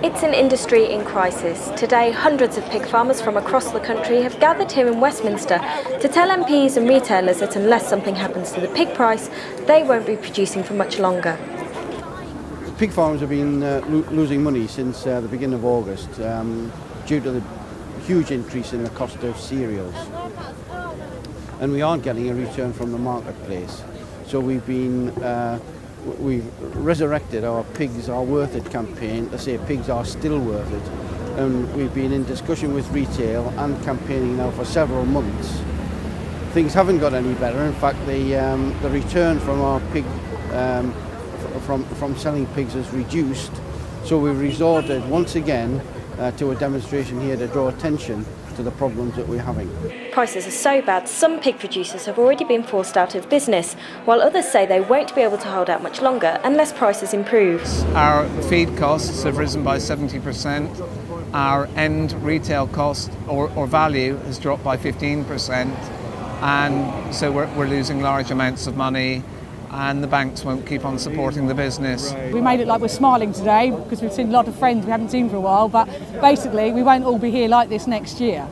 It's an industry in crisis. Today, hundreds of pig farmers from across the country have gathered here in Westminster to tell MPs and retailers that unless something happens to the pig price, they won't be producing for much longer. Pig farmers have been losing money since the beginning of August due to the huge increase in the cost of cereals. And we aren't getting a return from the marketplace. So we've resurrected our Pigs Are Worth It campaign to say pigs are still worth it. And we've been in discussion with retail and campaigning now for several months. Things haven't got any better. In fact, the return from our pig from selling pigs has reduced. So we've resorted once again to a demonstration here to draw attention to the problems that we're having. Prices are so bad, some pig producers have already been forced out of business, while others say they won't be able to hold out much longer unless prices improve. Our feed costs have risen by 70%. Our end retail cost or value has dropped by 15%. And so we're losing large amounts of money, and the banks won't keep on supporting the business. We made it like we're smiling today because we've seen a lot of friends we haven't seen for a while, but basically we won't all be here like this next year.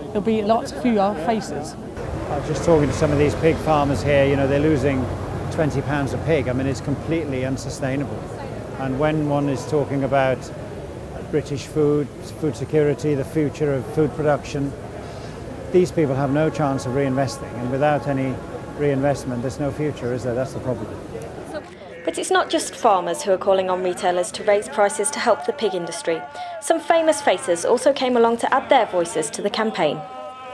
There'll be lots of fewer faces. I was just talking to some of these pig farmers here, you know, they're losing £20 a pig. I mean, it's completely unsustainable. And when one is talking about British food security, the future of food production, these people have no chance of reinvesting, and without any reinvestment, there's no future, is there? That's the problem. But it's not just farmers who are calling on retailers to raise prices to help the pig industry. Some famous faces also came along to add their voices to the campaign.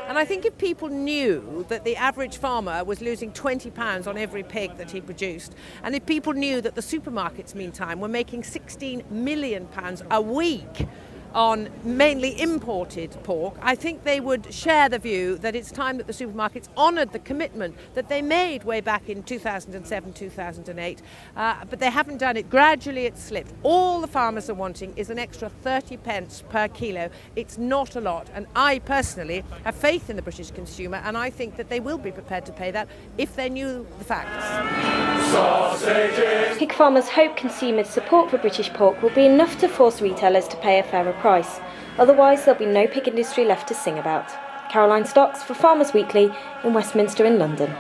And I think if people knew that the average farmer was losing £20 on every pig that he produced, and if people knew that the supermarkets, meantime, were making £16 million a week on mainly imported pork, I think they would share the view that it's time that the supermarkets honoured the commitment that they made way back in 2007, 2008, but they haven't done it. Gradually it's slipped. All the farmers are wanting is an extra 30 pence per kilo. It's not a lot, and I personally have faith in the British consumer, and I think that they will be prepared to pay that if they knew the facts. Sausages. Pig farmers hope consumers' support for British pork will be enough to force retailers to pay a fairer price. Otherwise, there'll be no pig industry left to sing about. Caroline Stocks for Farmers Weekly in Westminster in London.